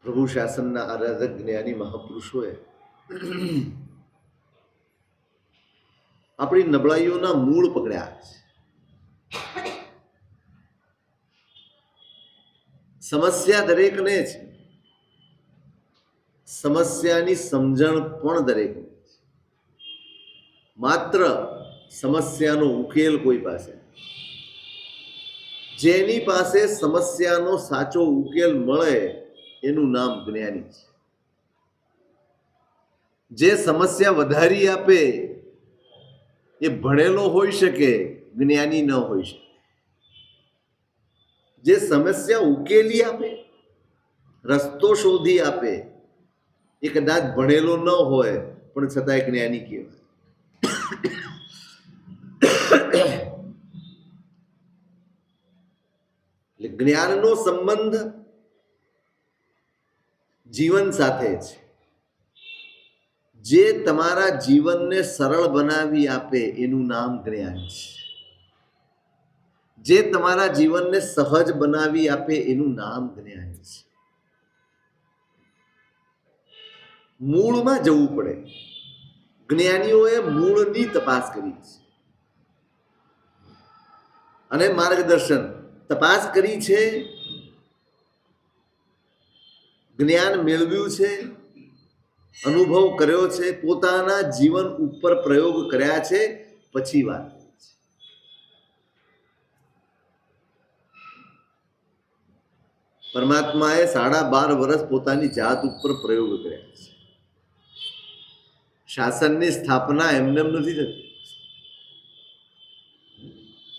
પ્રભુ શાસનના આરાધક જ્ઞાની મહાપુરુષોએ આપણી નબળાઈઓના મૂળ પકડ્યા છે. સમસ્યા દરેકને છે, સમસ્યાની સમજણ પણ દરેકને છે, માત્ર સમસ્યાનો ઉકેલ કોઈ પાસે. જેની પાસે સમસ્યાનો સાચો ઉકેલ મળે એનું નામ જ્ઞાની છે. જે સમસ્યા વધારી આપે એ ભણેલો હોઈ શકે, જ્ઞાની ન હોઈ શકે. જે સમસ્યા ઉકેલી આપે, રસ્તો શોધી આપે, એ કદાચ ભણેલો ન હોય પણ છતાંય જ્ઞાની કહેવાય. એટલે જ્ઞાનનો સંબંધ જીવન સાથે છે. જે તમારા જીવનને સરળ બનાવી આપે એનું નામ જ્ઞાન છે. જે તમારા જીવનને સહજ બનાવી આપે એનું નામ જ્ઞાન છે. મૂળમાં જવું પડે. જ્ઞાનીઓએ મૂળની તપાસ કરી છે અને માર્ગદર્શન. તપાસ કરી છે, જ્ઞાન મેળવ્યું છે, અનુભવ કર્યો છે, પોતાના જીવન ઉપર પ્રયોગ કર્યા છે, પછી વાત છે. પરમાત્માએ 12.5 વર્ષ પોતાની જાત ઉપર પ્રયોગ કર્યા છે. શાસનની સ્થાપના એમને એમ નથી થતી.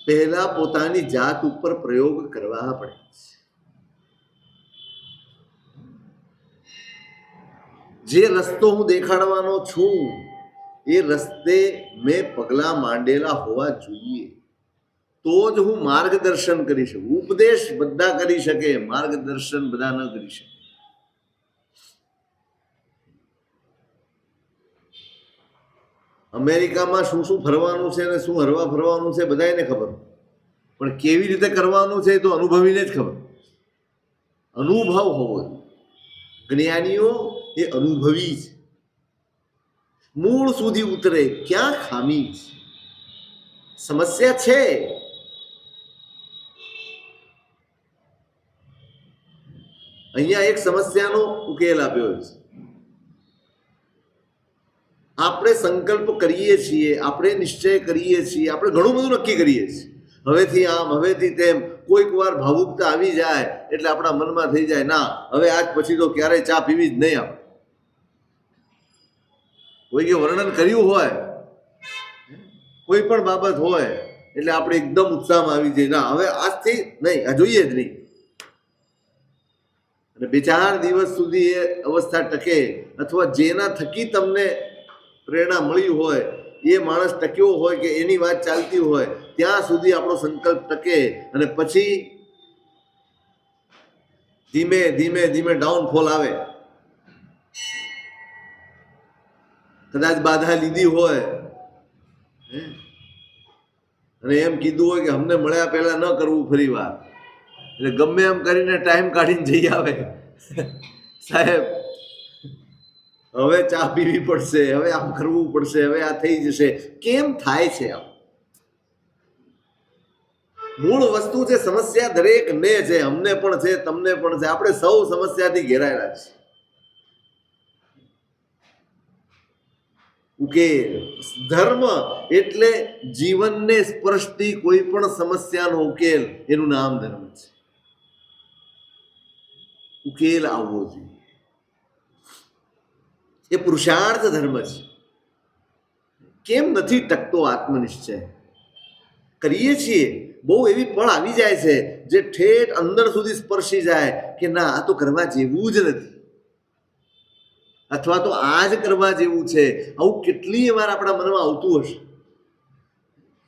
પહેલા પોતાની જાત ઉપર પ્રયોગ કરવા પડે છે. જે રસ્તો હું દેખાડવાનો છું એ રસ્તે મેં પગલા માંડેલા હોવા જોઈએ, તો જ હું માર્ગદર્શન કરી શકું. ઉપદેશ બધા કરી શકે, માર્ગદર્શન બધા ન કરી શકે. અમેરિકામાં શું શું ફરવાનું છે અને શું હરવા ફરવાનું છે બધાને ખબર, પણ કેવી રીતે કરવાનું છે એ તો અનુભવીને જ ખબર. અનુભવ હોવો. જ્ઞાનીઓ એ અનુભવી છે. મૂળ સુધી ઉતરે, ક્યાં ખામી છે, સમસ્યા છે, અહીંયા એક સમસ્યાનો ઉકેલ આપ્યો છે. આપણે સંકલ્પ કરીએ છીએ, આપણે નિશ્ચય કરીએ છીએ, આપણે ઘણું બધું નક્કી કરીએ છીએ, હવેથી આમ, હવેથી તેમ. કોઈક વાર ભાવુકતા આવી જાય એટલે આપણા મનમાં થઈ જાય, ના હવે આજ પછી તો ક્યારેય ચા પીવી જ નહીં. આપણે કોઈએ વર્ણન કર્યું હોય, કોઈ પણ બાબત હોય એટલે આપણે એકદમ ઉત્સાહમાં આવી જઈએ, ના હવે આજથી નહીં, આ જોઈએ જ નહીં. અને 2-4 દિવસ સુધી એ અવસ્થા ટકે, અથવા જેના થકી તમને પ્રેરણા મળી હોય એ માણસ ટક્યો હોય કે એની વાત ચાલતી હોય ત્યાં સુધી આપણો સંકલ્પ ટકે. અને પછી ધીમે ધીમે ધીમે ડાઉનફોલ આવે. કદાચ બાધા લીધી હોય અને એમ કીધું હોય કે અમને મળ્યા પહેલા ન કરવું ફરી વાર, એટલે ગમે એમ કરીને ટાઈમ કાઢીને જઈ આવે, સાહેબ હવે ચા પીવી પડશે, હવે આમ કરવું પડશે, હવે આ થઈ જશે. કેમ થાય છે આમ? મૂળ વસ્તુ છે, સમસ્યા દરેકને છે, અમને પણ છે, તમને પણ છે. આપણે સૌ સમસ્યાથી ઘેરાયેલા છે. ઉકેલ ધર્મ એટલે જીવનને સ્પર્શતી કોઈ પણ સમસ્યાનો ઉકેલ, એનું નામ ધર્મ છે. ઉકેલ આવવો જોઈએ, એ પુરુષાર્થ ધર્મ છે. કેમ નથી ટકતો આત્મનિશ્ચય? કરીએ છીએ, બહુ એવી પળ આવી જાય છે જે ઠેઠ અંદર સુધી સ્પર્શી જાય કે ના આ તો કરવા જેવું જ નથી, અથવા તો આ જ કરવા જેવું છે. આવું કેટલી વાર આપણા મનમાં આવતું હશે.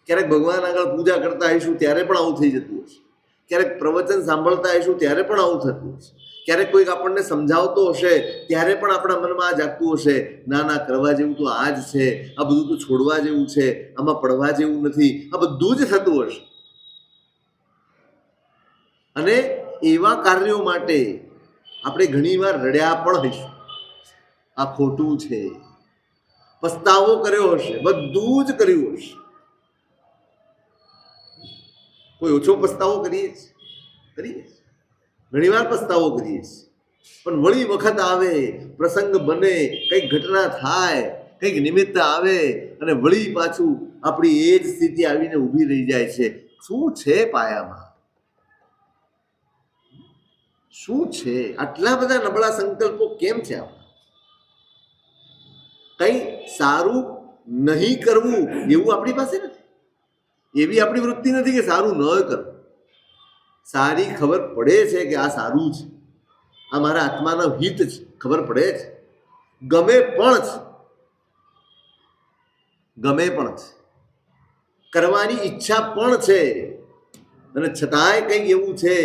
ક્યારેક ભગવાન આગળ પૂજા કરતા આવીશું ત્યારે પણ આવું થઈ જતું હશે. ક્યારેક પ્રવચન સાંભળતા આવીશું ત્યારે પણ આવું થતું હશે. ક્યારેક કોઈક આપણને સમજાવતો હશે ત્યારે પણ આપણા મનમાં આ જાગતું હશે, ના ના કરવા જેવું તો આ જ છે, આ બધું તો છોડવા જેવું છે, આમાં પડવા જેવું નથી. આ બધું જ થતું હશે. અને એવા કાર્યો માટે આપણે ઘણીવાર રડ્યા પણ હશું, આ ખોટું છે, પસ્તાવો કર્યો હશે, બધું જ કર્યું હશે. કોઈ ઓછો પસ્તાવો કરીએ ઘણીવાર પસ્તાવો કરીએ, પણ વળી વખત આવે, પ્રસંગ બને, કંઈક ઘટના થાય, કંઈક નિમિત્ત આવે અને વળી પાછું આપણી એ જ સ્થિતિ આવીને ઊભી રહી જાય છે. શું છે પાયામાં? શું છે? આટલા બધા નબળા સંકલ્પો કેમ છે? કંઈ સારું નહીં કરવું એવું આપણી પાસે નથી, એવી આપણી વૃત્તિ નથી કે સારું ન કરવું. સારી ખબર પડે છે કે આ સારું છે, આ મારા આત્માના હિત છે, ખબર પડે છે, ગમે પણ છે, કરવાની ઈચ્છા પણ છે, અને છતાંય કંઈક એવું છે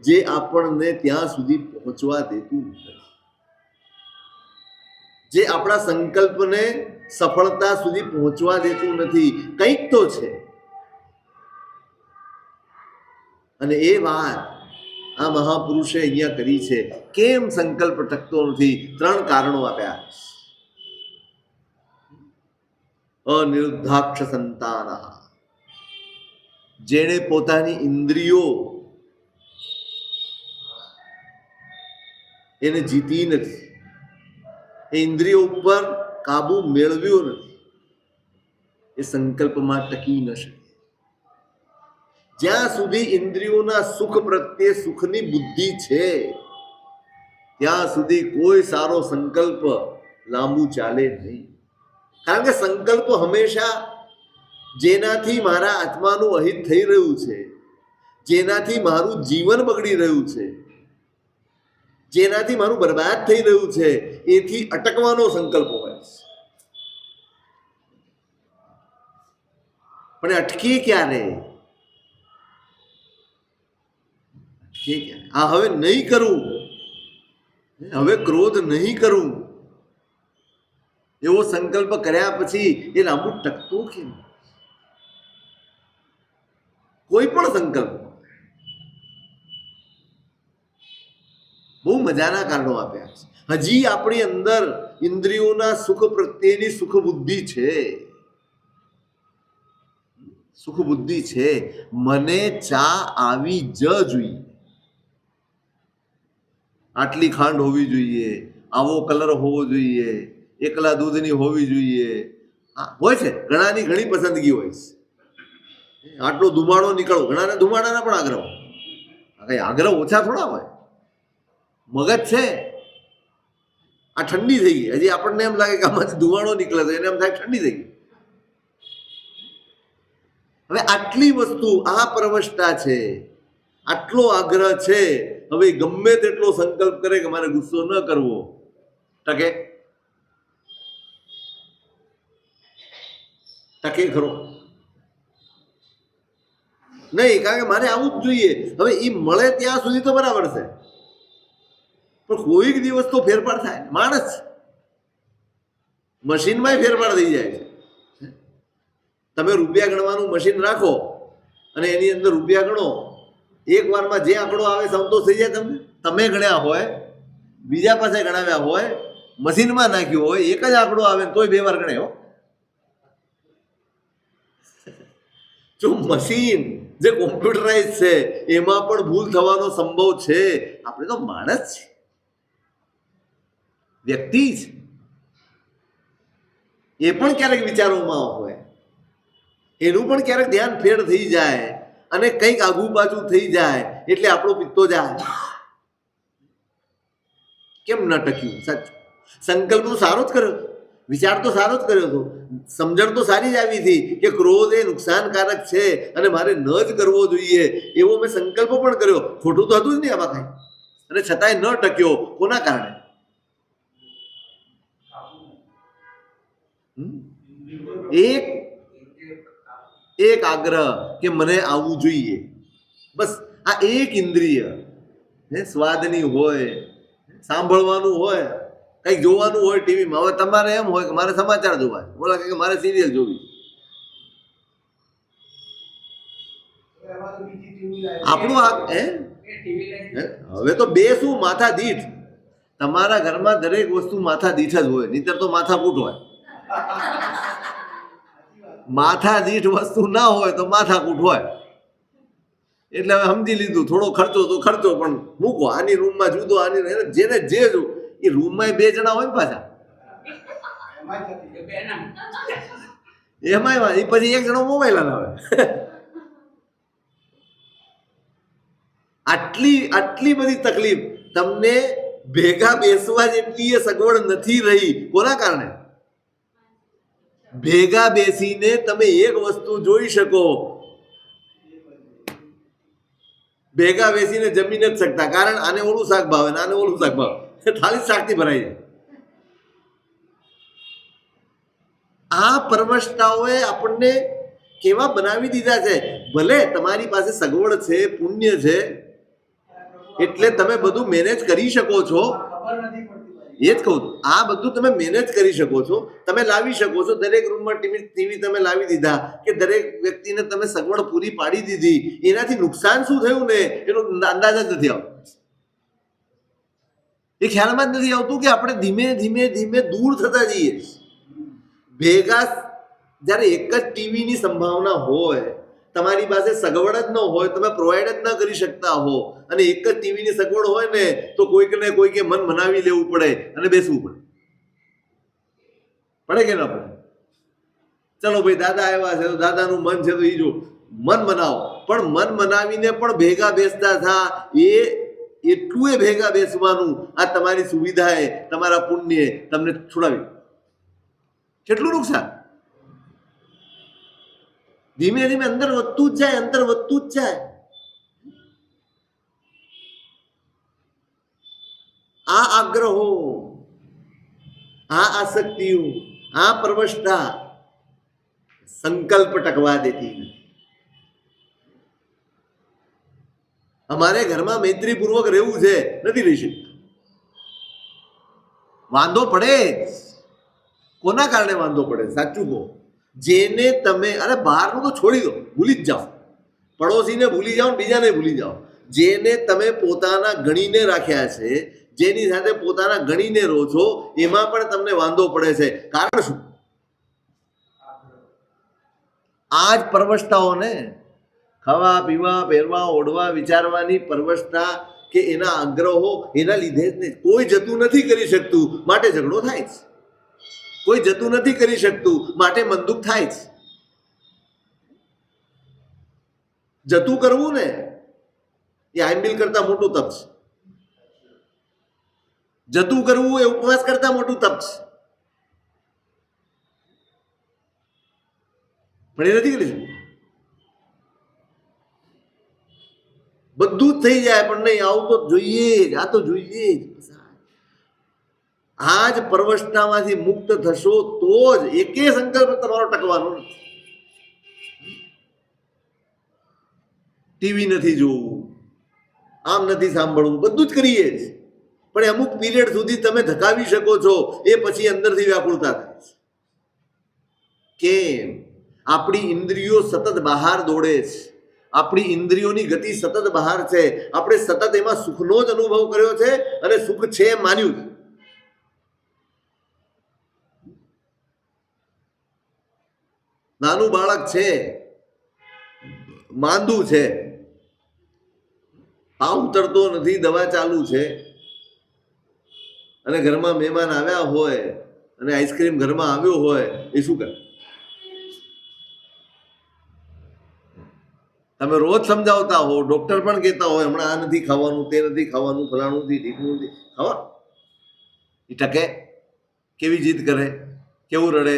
જે આપણને ત્યાં સુધી પહોંચવા દેતું નથી, જે આપણા સંકલ્પને સફળતા સુધી પહોંચવા દેતું નથી. કંઈક તો છે. અને એ વાત આ મહાપુરુષે અહીંયા કરી છે. કેમ સંકલ્પ ટકતો નથી? 3 કારણો આપ્યા. અનિરુદ્ધાક્ષ સંતાન, જેણે પોતાની ઇન્દ્રિયો એને જીતી નથી, એ ઇન્દ્રિયો ઉપર કાબુ મેળવ્યો નથી, એ સંકલ્પમાં ટકી ન શકે. જ્યાં સુધી ઇન્દ્રિયોના સુખ પ્રત્યે સુખની બુદ્ધિ છે ત્યાં સુધી કોઈ સારો સંકલ્પ લાંબુ ચાલે નહીં. કારણ કે સંકલ્પ હંમેશા જેનાથી મારા આત્માનું અહિત થઈ રહ્યું છે, જેનાથી મારું જીવન બગડી રહ્યું છે, જેનાથી મારું બરબાદ થઈ રહ્યું છે, એથી અટકવાનો સંકલ્પ હોય છે. પણ અટકી ક્યારે? આ હવે નહીં કરું, હવે ક્રોધ નહીં કરું, એવો સંકલ્પ કર્યા પછી એ લાંબુ ટકતો કેમ? કોઈ પણ સંકલ્પ બહુ મજાના કારણો આપ્યા છે. હજી આપણી અંદર ઇન્દ્રિયોના સુખ પ્રત્યેની સુખ બુદ્ધિ છે, સુખ બુદ્ધિ છે. મને ચા આવી જ જોઈએ, આટલી ખાંડ હોવી જોઈએ, આવો કલર હોવો જોઈએ, એકલા દૂધની હોવી જોઈએ. હોય છે ઘણાની ઘણી પસંદગી હોય છે. આટલો ધુમાડો નીકળો, ઘણાને ધુમાડાના પણ આગ્રહ હોય. કઈ આગ્રહ ઓછા થોડા હોય. મગજ છે આ ઠંડી થઈ ગઈ, હજી આપણને એમ લાગે કે આમાંથી ધુમાડો નીકળે તો એને એમ થાય ઠંડી થઈ ગઈ. હવે આટલી વસ્તુ, આ પરવશતા છે, આટલો આગ્રહ છે, હવે ગમે તેટલો સંકલ્પ કરે કે મારે ગુસ્સો ન કરવો, ટકે ખરો નહીં? કારણ કે મારે આવું જ જોઈએ. હવે એ મળે ત્યાં સુધી તો બરાબર છે, પણ કોઈક દિવસ તો ફેરફાર થાય. માણસ મશીનમાં ફેરફાર થઈ જાય છે. તમે રૂપિયા ગણવાનું મશીન રાખો અને એની અંદર રૂપિયા ગણો, એક વારમાં જે આંકડો આવે સંતોષ થઈ જાય. તમે ગણ્યા હોય, બીજા પાસે ગણાવ્યા હોય, મશીનમાં નાખ્યું હોય, એક જ આંકડો આવે તોય 2 વાર ગણે. જો મશીન જે કોમ્પ્યુટરાઇઝ છે એમાં પણ ભૂલ થવાનો સંભવ છે. આપણે તો માણસ છે, વ્યક્તિ છે, એ પણ ક્યારેક વિચારોમાં હોય, એનું પણ ક્યારેક ધ્યાન ફેર થઈ જાય અને કંઈક આગુ પાછું થઈ જાય એટલે આપણો પિત્તો જાય. કેમ ન ટક્યું? સાચું, સંકલ્પ તો સારો જ કર્યો, વિચાર તો સારો જ કર્યો હતો, સમજણ તો સારી જ આવી હતી કે ક્રોધ એ નુકસાનકારક છે અને મારે ન જ કરવો જોઈએ, એવો મેં સંકલ્પ પણ કર્યો. ખોટું તો હતું જ નહીં આમાં કઈ, અને છતાંય ન ટક્યો. કોના કારણે? એક આગ્રહ કે મને આવવું જોઈએ. બસ આ એક ઇન્દ્રિય, સ્વાદની હોય, સાંભળવાનું હોય, કંઈક જોવાનું હોય ટીવીમાં. હવે તમારે એમ હોય કે મારે સમાચાર જોવા, બોલા કે મારે સિરિયલ જોવી. આપણું હવે તો 2 શું માથા દીઠ તમારા ઘરમાં દરેક વસ્તુ માથા દીઠ જ હોય, નહીતર તો માથાકૂટ હોય. માથા દીઠ વસ્તુ ના હોય તો માથાકૂટ હોય. એટલે હવે સમજી લીધું, થોડો ખર્ચો તો ખર્ચો, પણ મૂકો. આની રૂમમાં જુદો, આની જેને જે જો એ રૂમમાં 2 જણા હોય ને પાછા, એમાંય એ પછી 1 જણો મોબાઈલ હલાવે. આટલી બધી તકલીફ તમને ભેગા બેસવા જેટલી સગવડ નથી રહી. કોના કારણે? ભેગા બેસીને તમે એક વસ્તુ જોઈ શકો, ભેગા બેસીને જમી નથી શકતા. કારણ આને ઓલું શાક ભાવે ને આને ઓલું શાક ભાવે, થાળી શાકથી ભરાઈ જાય. આ પરવશતાઓએ આપણને કેવા બનાવી દીધા છે. ભલે તમારી પાસે સગવડ છે, પુણ્ય છે, એટલે તમે બધું મેનેજ કરી શકો છો. એ જ કહું છું, આ બધું તમે મેનેજ કરી શકો છો, તમે લાવી શકો છો. દરેક રૂમમાં ટીવી તમે લાવી દીધા, કે દરેક વ્યક્તિને તમે સગવડ પૂરી પાડી દીધી. એનાથી નુકસાન શું થયું ને એનો અંદાજ જ નથી આવતો. એ ખ્યાલમાં જ નથી આવતું કે આપણે ધીમે ધીમે ધીમે દૂર થતા જઈએ. ભેગા જ્યારે એક જ ટીવીની સંભાવના હોય, તમારી પાસે સગવડ જ ન હોય, તમે પ્રોવાઈડ જ ન કરી શકતા હો, અને એક જ ટીવીની સગવડ હોય ને તો કોઈકને કોઈકે મન મનાવી લેવું પડે અને બેસવું પડે કે ન પડે? ચલો ભાઈ, દાદા આવ્યા છે તો દાદાનું મન છે તો એ જો મન મનાવો. પણ મન મનાવીને પણ ભેગા બેસતા થા. એટલું ભેગા બેસવાનું આ તમારી સુવિધાએ, તમારા પુણ્યે તમને છોડાવી. કેટલું નુકસાન! ધીમે ધીમે અંદર વધતું જ જાય, અંતર વધતું જ જાય. આ આગ્રહો, આ આસક્તિઓ, આ પરવશતા સંકલ્પ ટકવા દેતી નથી. અમારે ઘરમાં મૈત્રીપૂર્વક રહેવું છે, નથી રહી શકતું. વાંધો પડે. કોના કારણે વાંધો પડે? સાચું કહો. જેને તમે, અરે બહારનું તો છોડી દો, ભૂલી જ જાઓ. પડોશીને ભૂલી જાઓ, બીજાને ભૂલી જાઓ. જેને તમે પોતાના ગણીને રાખ્યા છે, જેની સાથે પોતાના ગણીને રહો છો, એમાં પણ તમને વાંધો પડે છે. કારણ શું? આ જ પરવશતાઓને, ખાવા પીવા, પહેરવા, ઓઢવા, વિચારવાની પરવશતા કે એના આગ્રહો, એના લીધે જ નહીં. કોઈ જતું નથી કરી શકતું માટે ઝઘડો થાય છે. કોઈ જતું નથી કરી શકતું માટે મનદુખ થાય છે. જતું કરવું ને એ આઈમ્બિલ કરતા મોટું તપ છે. જતું કરવું એ ઉપવાસ કરતા મોટું તપ છે. પણ એ નથી કરી શકતું. બધું જ થઈ જાય પણ નહીં, આવું તો જોઈએ જ, આ તો જોઈએ જ. આ જ પરવશતામાંથી મુક્ત થશો તો જ એકે સંકલ્પ તમારો ટકવાનો નથી. ટીવી નથી જોવું, આમ નથી સાંભળવું, બધું જ કરીએ જ, પણ અમુક પીરિયડ સુધી તમે ધકાવી શકો છો. એ પછી અંદરથી વ્યાકુળતા થાય છે. કેમ? આપણી ઇન્દ્રિયો સતત બહાર દોડે છે. આપણી ઇન્દ્રિયોની ગતિ સતત બહાર છે. આપણે સતત એમાં સુખનો જ અનુભવ કર્યો છે અને સુખ છે એમ માન્યું છે. નાનું બાળક છે, માંદું છે, આ ઉતરતો નથી, દવા ચાલુ છે, અને ઘરમાં મહેમાન આવ્યા હોય અને આઈસ્ક્રીમ ઘરમાં આવ્યો હોય, એ શું કરે? તમે રોજ સમજાવતા હો, ડોક્ટર પણ કહેતા હોય હમણાં આ નથી ખાવાનું, તે નથી ખાવાનું, ફલાણું નથી, ઢીકણું નથી ખાવાનું, એ ટકે? કેવી જીદ કરે, કેવું રડે,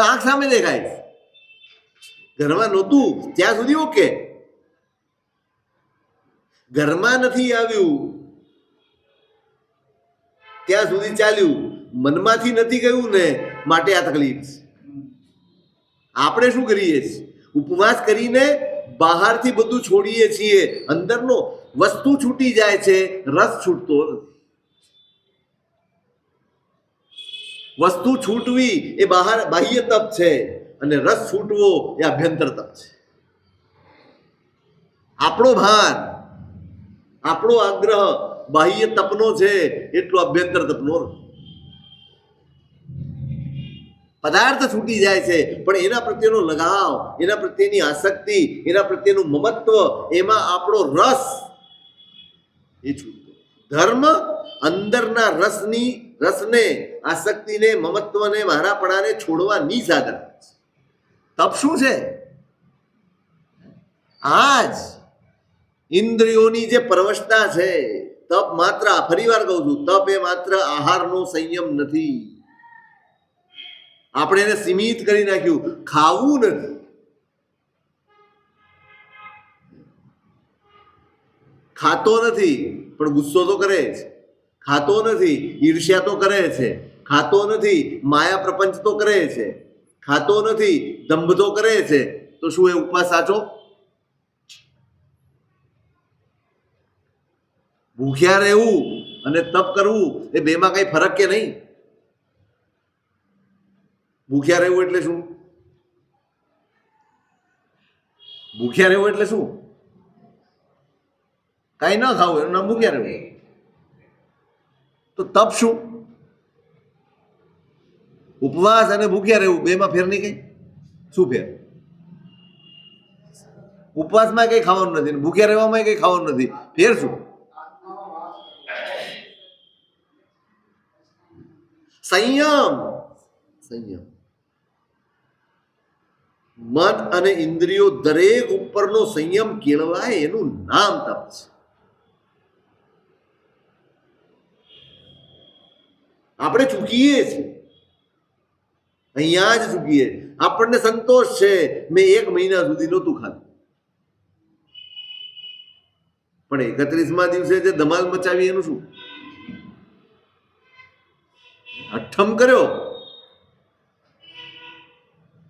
આંખ સામે દેખાય. ઘરમાં નહોતું ત્યાં સુધી ઓકે, ઘરમાં નથી આવ્યું ત્યાં સુધી ચાલ્યું, મનમાંથી નથી ગયું ને માટે આ તકલીફ. આપણે શું કરીએ છીએ? ઉપવાસ કરીને બહારથી બધું છોડીએ છીએ, અંદરનો વસ્તુ છૂટી જાય છે, રસ છૂટતો નથી. વસ્તુ છૂટવી એ બહાર બાહ્ય તપ છે, અને રસ છૂટવો એ આભ્યંતર તપ છે. આપણો ભાર, આપણો આગ્રહ બાહ્ય તપનો છે એટલો અભ્યંતર તપનો પદાર્થ છૂટી જાય છે, પણ એના પ્રત્યેનો લગાવ, એના પ્રત્યેની આસક્તિ, એના પ્રત્યેનું મમત્વ, એમાં આપણો રસ એ છૂટતો. ધર્મ અંદરના રસને, આસક્તિને, મમત્વને, મારાપણાને છોડવાની સાધન. તપ શું છે? આજ ઇન્દ્રિયોની જે પરવશતા છે, તપ માત્ર, ફરી વાર કહું છું, તપ એ માત્ર આહારનો સંયમ નથી. આપણે એને સીમિત કરી નાખ્યું. ખાવું નથી, ખાતો નથી પણ ગુસ્સો તો કરે છે, ખાતો નથી ઈર્ષ્યા તો કરે છે, ખાતો નથી માયા પ્રપંચ તો કરે છે, ખાતો નથી દંભ તો કરે છે, તો શું એ ઉપવાસ સાચો? ભૂખ્યા રહેવું અને તપ કરવું એ બેમાં કઈ ફરક કે નહીં? ભૂખ્યા રહેવું એટલે શું? ભૂખ્યા રહેવું એટલે શું? કઈ ન ખાવું, એનું નામ ભૂખ્યા રહેવું. તો તપ શું? ઉપવાસ અને ભૂખ્યા રહેવું બેમાં ફેર નહીં કઈ? શું ફેર? ઉપવાસમાં કઈ ખાવાનું નથી, ભૂખ્યા રહેવામાં કઈ ખાવાનું નથી, ફેર શું? સંયમ. સંયમ. મન અને ઇન્દ્રિયો દરેક ઉપરનો સંયમ કેળવાય એનું નામ તપ છે. આપણે ચૂકીએ છીએ, અહીંયા જ ચૂકીએ. આપણને સંતોષ છે મેં 1 મહિના સુધી નહોતું ખાધું, પણ 31મા દિવસે જે ધમાલ મચાવી એનું શું? અઠ્ઠમ કર્યો,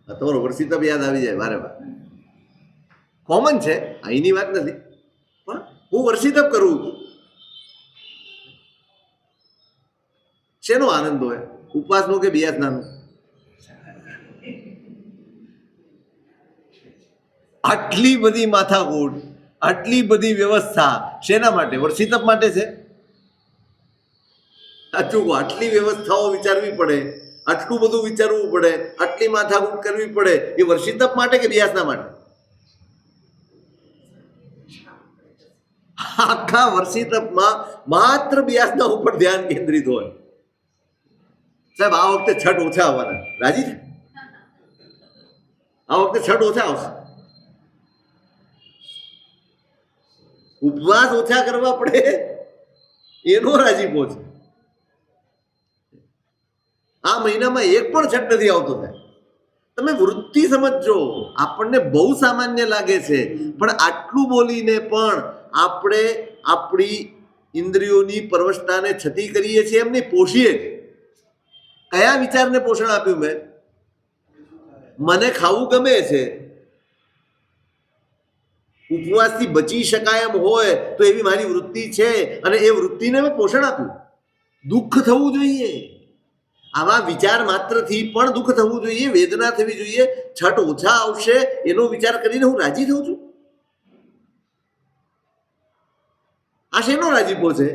તમારો વર્ષી તપ યાદ આવી જાય વારે વાર. કોમન છે, અહીંની વાત નથી, પણ હું વર્ષી તપ કરું છું. શેનો આનંદ હોય? ઉપવાસનો કે બિયાસનાનો? આટલી બધી માથાકૂટ, આટલી બધી વ્યવસ્થા શેના માટે? વર્ષી તપ માટે છે. સાચું, આટલી વ્યવસ્થાઓ વિચારવી પડે, આટલું બધું વિચારવું પડે, આટલી માથાકૂટ કરવી પડે, એ વર્ષી તપ માટે કે બિયાસના માટે? આખા વર્ષી તપમાં માત્ર બિયાસના ઉપર ધ્યાન કેન્દ્રિત હોય. સાહેબ આ વખતે છઠ ઓછા આવવાના, રાજી છે? આ વખતે છઠ ઓછા આવશે, ઉપવાસ ઓછા કરવા પડે એનો રાજીપો છે. આ મહિનામાં એક પણ છઠ નથી આવતો. તમે વૃત્તિ સમજો. આપણને બહુ સામાન્ય લાગે છે, પણ આટલું બોલીને પણ આપણે આપણી ઇન્દ્રિયોની પરવશતાને છતી કરીએ છીએ, એમને પોષીએ. કયા વિચારને પોષણ આપ્યું મેં? મને ખાવું ગમે છે, ઉપવાસથી બચી શકાય એમ હોય તો એવી મારી વૃત્તિ છે, અને એ વૃત્તિને મેં પોષણ આપ્યું. દુઃખ થવું જોઈએ, આવા વિચાર માત્રથી પણ દુઃખ થવું જોઈએ, વેદના થવી જોઈએ. છઠ ઓછા આવશે એનો વિચાર કરીને હું રાજી થઉં છું. આ શેનો રાજીપો છે?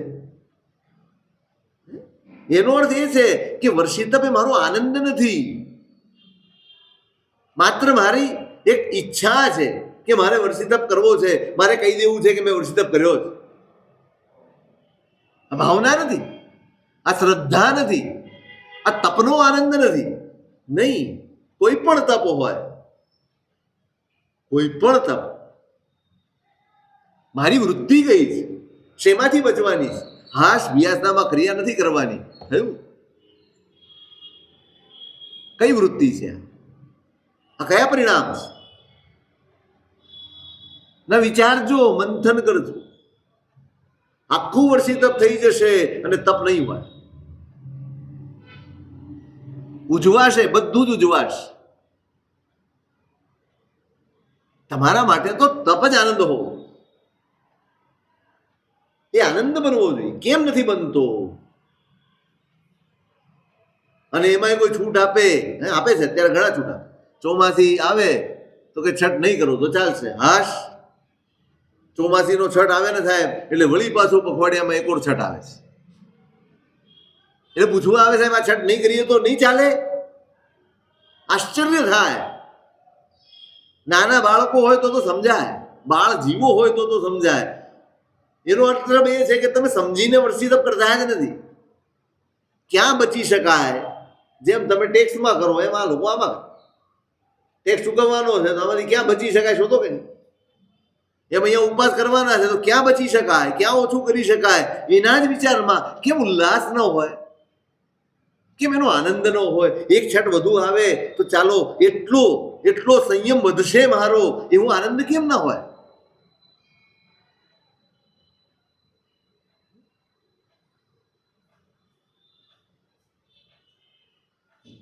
એનો અર્થ એ છે કે વર્ષી તપ એ મારો આનંદ નથી, માત્ર મારી એક ઈચ્છા છે કે મારે વર્ષી તપ કરવો છે, મારે કહી દેવું છે કે મેં વર્ષી તપ કર્યો છે. આ ભાવના નથી, આ શ્રદ્ધા નથી, આ તપનો આનંદ નથી. નહીં, કોઈ પણ તપ હોય, કોઈ પણ તપ, મારી વૃત્તિ કઈ છે, શેમાંથી બચવાની છે? હાશ વ્યાસનામાં ક્રિયા નથી કરવાની. થયું? કઈ વૃત્તિ છે? આ કયા પરિણામ છે? ના વિચારજો, મંથન કરજો. આખું વર્ષી તપ થઈ જશે અને તપ નહીં હોય. ઉજવાશે, બધું જ ઉજવાશે. તમારા માટે તો તપ જ આનંદ હોવો, એ આનંદ બનવો જોઈએ. કેમ નથી બનતો? અને એમાં કોઈ છૂટ આપે છે, અત્યારે ઘણા છૂટ આપે. ચોમાસી આવે તો કે છઠ નહીં કરો તો ચાલશે. હાશ, ચોમાસીનો છઠ આવે ને સાહેબ એટલે વળી પાછો પખવાડિયામાં એક ઓર છઠ આવે છે. એટલે પૂછવા આવે સાહેબ આ છઠ નહીં કરીએ તો નહીં ચાલે? આશ્ચર્ય થાય. નાના બાળકો હોય તો સમજાય, બાળ જીવો હોય તો સમજાય. એનો અર્થ એ છે કે તમે સમજીને વર્ષી તપ કરતા જ નથી. ક્યાં બચી શકાય? જેમ તમે ટેક્સમાં કરો એમ આ લોકો આમાં ટેક્સ ચૂકવવાનો છે તો આમાંથી ક્યાં બચી શકાય શોધો કે નહીં? એમ અહીંયા ઉપવાસ કરવાના છે તો ક્યાં બચી શકાય, ક્યાં ઓછું કરી શકાય? એના જ વિચારમાં કેમ ઉલ્લાસ ન હોય? કેમ એનો આનંદ ન હોય? એક છઠ વધુ આવે તો ચાલો એટલો સંયમ વધશે મારો, એવો આનંદ કેમ ના હોય?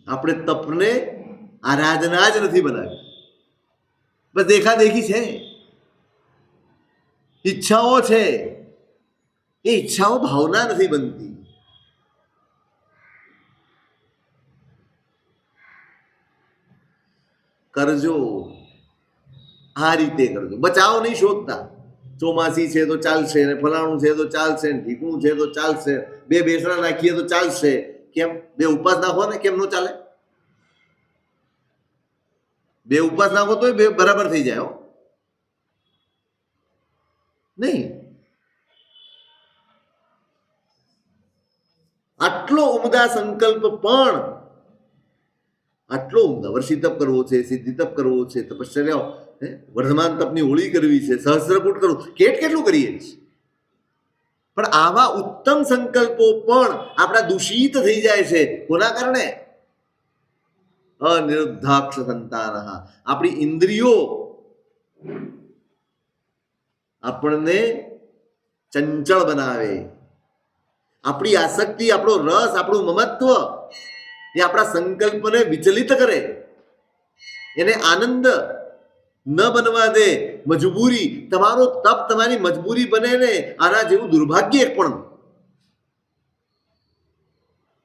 આપણે તપને આરાધના જ નથી બનાવી, બસ દેખાદેખી છે. ઈચ્છાઓ છે, એ ઈચ્છાઓ ભાવના નથી બનતી. કરજો આ રીતે કરજો, બચાવ નહીં શોધતા. ચોમાસી છે તો ચાલશે, ને ફલાણું છે તો ચાલશે, ને ઢીકણું છે તો ચાલશે, બે બેસણા નાખીએ તો ચાલશે. કેમ? બે ઉપવાસ નાખો ને, કેમ નો ચાલે? બે ઉપવાસ નાખો તો બે બરાબર થઈ જાય. નહીં, આટલો ઉમદા સંકલ્પ પણ આટલો ઉમદા વર્ષી તપ કરવો છે, સિદ્ધિ તપ કરવો છે, તપશ્ચર્યા વર્ધમાન તપની હોળી કરવી છે, સહસ્ત્રકૂટ કરવું, કેટલું કરીએ છીએ. પણ આવા ઉત્તમ સંકલ્પો પણ આપણા દૂષિત થઈ જાય છે. કોના કારણે? અનિરુદ્ધાક્ષ સંતાન. આપણી ઇન્દ્રિયો આપણને ચંચળ બનાવે. આપણી આસક્તિ, આપણો રસ, આપણું મમત્વ એ આપણા સંકલ્પને વિચલિત કરે, એને આનંદ ન બનવા દે. મજબૂરી, તમારો તપ તમારી મજબૂરી બને ને, આના જેવું દુર્ભાગ્ય એક પણ.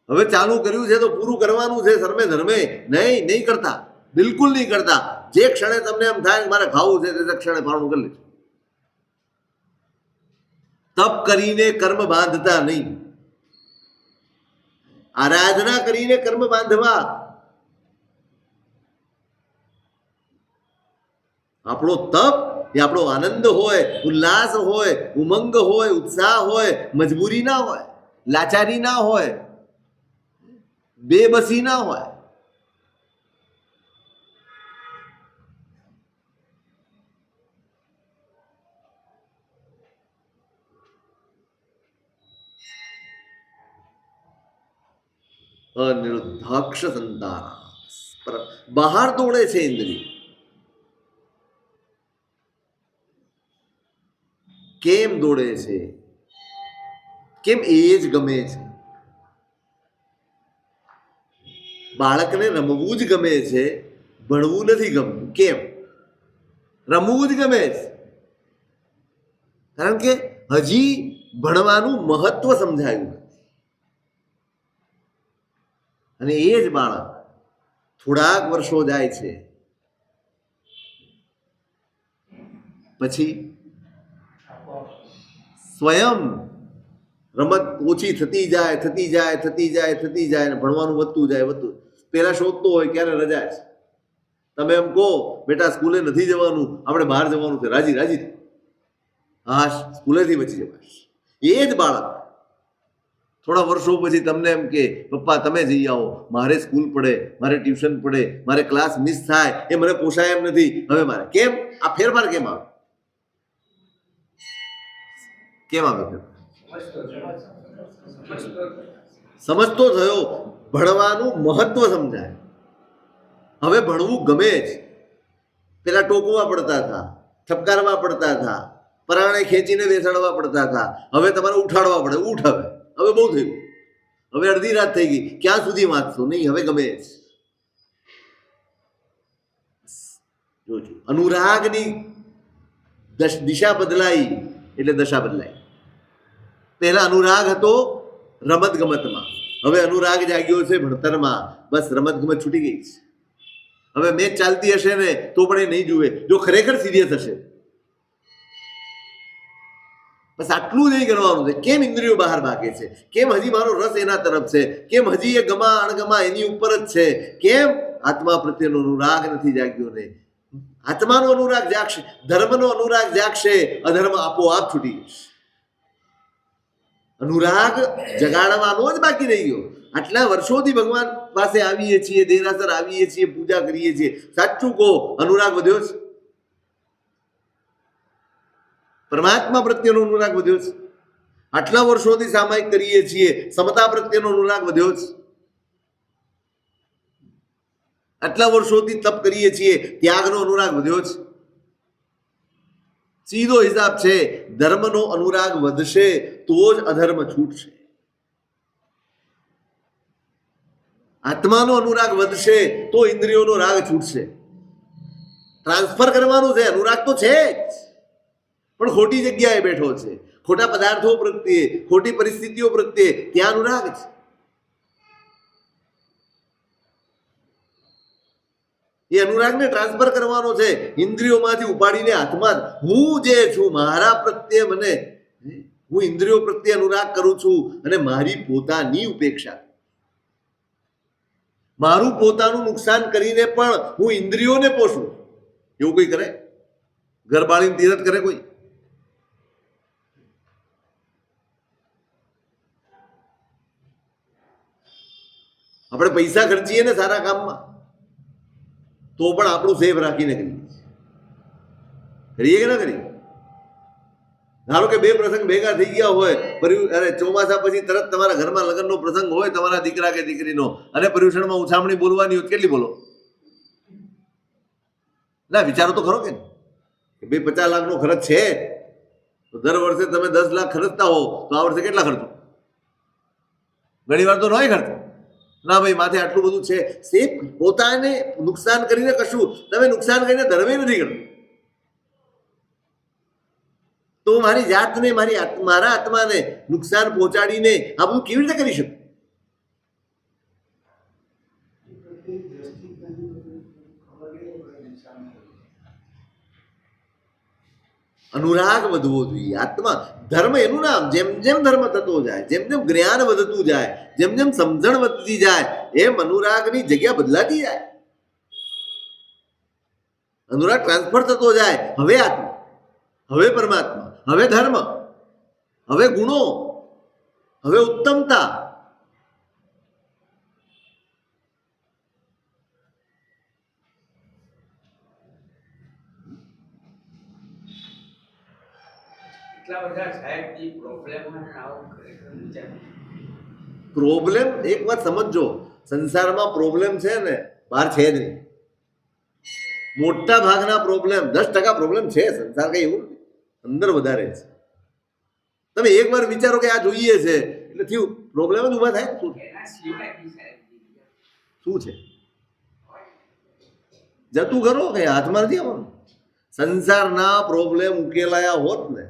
હવે ચાલુ કર્યું છે તો પૂરું કરવાનું છે, સર્વે ધર્મે. નહીં કરતા, બિલકુલ નહીં કરતા. જે ક્ષણે તમને એમ થાય મારે ખાવું છે તે ક્ષણે પારણું કરી લેજો. તપ કરીને કર્મ બાંધતા નહીં, આરાધના કરીને કર્મ બાંધવા. આપણો તપ એ આપણો આનંદ હોય, ઉલ્લાસ હોય, ઉમંગ હોય, ઉત્સાહ હોય, મજબૂરી ના હોય, લાચારી ના હોય, બેબસી ના હોય. અનિરુદ્ધાક્ષ સંતાન. બહાર દોડે છે ઇન્દ્રિય. કેમ દોડે છે? કેમ? એ જ ગમે છે. બાળકને રમવું જ ગમે છે, ભણવું નથી ગમતું. કેમ? રમવું જ ગમે છે, કારણ કે હજી ભણવાનું મહત્વ સમજાયું. અને એ જ બાળક થોડાક વર્ષો જાય છે પછી સ્વયં રમત ઓછી થતી જાય અને ભણવાનું વધતું જાય. પેલા શોધતો હોય ક્યારે રજા છે. તમે એમ કહો બેટા સ્કૂલે નથી જવાનું, આપણે બહાર જવાનું છે, રાજી. હા, સ્કૂલેથી બચી જવાય. એ જ બાળક થોડા વર્ષો પછી તમને એમ કે પપ્પા તમે જઈ આવો, મારે સ્કૂલ પડે, મારે ટ્યુશન પડે, મારે ક્લાસ મિસ થાય, એ મને પોસાય એમ નથી, હવે મારે. કેમ? આ ફેરફાર કેમ આવે? સમજતો થયો, ભણવાનું મહત્વ સમજાય. હવે ભણવું ગમે જ. પેલા ટોકવા પડતા હતા, ઠપકારવા પડતા હતા, પરાણે ખેંચીને બેસાડવા પડતા હતા. હવે તમારે ઉઠાડવા પડે. ઉઠ, હવે બહુ થયું, હવે અડધી રાત થઈ ગઈ, ક્યાં સુધી વાંચશો? નહીં, હવે ગમે જ. જોજો, અનુરાગની દિશા બદલાઈ એટલે દશા બદલાઈ. પહેલા અનુરાગ હતો રમત ગમતમાં, હવે અનુરાગ જાગ્યો છે ભણતરમાં. બસ રમત ગમત છૂટી ગઈ છે. હવે મેચ ચાલતી હશે ને તો પણ એ નહીં જુએ, જો ખરેખર સિરિયસ હશે. બસ આટલું જ નહીં કરવાનું છે. કેમ ઇન્દ્રિયો બહાર ભાગે છે? કેમ હજી મારો રસ એના તરફ છે? કેમ હજી એ ગમા અણગમા એની ઉપર જ છે? કેમ આત્મા પ્રત્યેનો અનુરાગ નથી જાગ્યો? ને આત્માનો અનુરાગ જાગશે, ધર્મનો અનુરાગ જાગશે, અધર્મ આપોઆપ છૂટી જશે. અનુરાગ જગાડવાનો જ બાકી રહી ગયો. આટલા વર્ષોથી ભગવાન પાસે આવીએ છીએ, દેરાસર આવીએ છીએ, પૂજા કરીએ છીએ, સાચું કહો અનુરાગ વધ્યો છે? પરમાત્મા પ્રત્યેનો અનુરાગ વધ્યો છે? આટલા વર્ષોથી સામાયિક કરીએ છીએ, સમતા પ્રત્યેનો અનુરાગ વધ્યો છે? આટલા વર્ષોથી તપ કરીએ છીએ, ત્યાગનો અનુરાગ વધ્યો છે? સીધો હિસાબ છે, ધર્મનો અનુરાગ વધશે તો જ અધર્મ છૂટશે. આત્માનો અનુરાગ વધશે તો ઇન્દ્રિયોનો રાગ છૂટશે. ટ્રાન્સફર કરવાનું છે, અનુરાગ તો છે જ, પણ ખોટી જગ્યાએ બેઠો છે, ખોટા પદાર્થો પ્રત્યે, ખોટી પરિસ્થિતિઓ પ્રત્યે ત્યાં અનુરાગ છે. એ અનુરાગને ટ્રાન્સફર કરવાનો છે, ઇન્દ્રિયોમાંથી ઉપાડીને આત્મા. હું જે છું મારા પ્રત્યે મને, હું ઇન્દ્રિયો પ્રત્યે અનુરાગ કરું છું અને મારી પોતાની ઉપેક્ષા, મારું પોતાનું નુકસાન કરીને પણ હું ઇન્દ્રિયોને પોષું. એવું કોઈ કરે? ઘર બાળીને તીરથ કરે કોઈ? આપણે પૈસા ખર્ચીએ ને સારા કામમાં, તો પણ આપણું સેફ રાખીને કરીએ કે ના કરીએ? ધારો કે બે પ્રસંગ ભેગા થઈ ગયા હોય, અરે ચોમાસા પછી તરત તમારા ઘરમાં લગ્નનો પ્રસંગ હોય તમારા દીકરા કે દીકરીનો, અને પર્યુષણમાં ઉછામણી બોલવાની હોય, કેટલી બોલો? ના, વિચારો તો ખરો કે 50 લાખનો ખર્ચ છે, તો દર વર્ષે તમે 10 લાખ ખર્ચતા હો તો આ વર્ષે કેટલા ખર્ચો? ઘણી વાર તો નહીં ખર્ચો. ના ભાઈ, માથે આટલું બધું છે. સેફ પોતાને નુકસાન કરીને કશું તમે નુકસાન કરીને ધર્મે નથી કરતો. તો મારી જાતને, મારા આત્માને નુકસાન પહોંચાડીને આ બધું કેવી રીતે કરી શકું? અનુરાગ વધવો જોઈએ. આત્મા ધર્મ એનું નામ. જેમ જેમ ધર્મ થતો જાય, જેમ જેમ જ્ઞાન વધતું જાય, જેમ જેમ સમજણ વધતી જાય, એમ અનુરાગની જગ્યા બદલાતી જાય. અનુરાગ ટ્રાન્સફર થતો જાય. હવે આત્મા, હવે પરમાત્મા, હવે ધર્મ, હવે ગુણો, હવે ઉત્તમતા. પ્રોબ્લેમ એક વાત સમજો, સંસારમાં પ્રોબ્લેમ છે ને બહાર છે જ નહીં. મોટા ભાગના પ્રોબ્લેમ, 10% પ્રોબ્લેમ છે. સંસાર કઈ એવું અંદર વધારે છે. તમે એક વાર વિચારો કે આ જોઈએ છે એટલે થયું, પ્રોબ્લેમ જ ઉભા થાય. શું છે? જતું કરો કે હાથમાં નથી આવવાનું. સંસારના પ્રોબ્લેમ ઉકેલાયા હોત ને,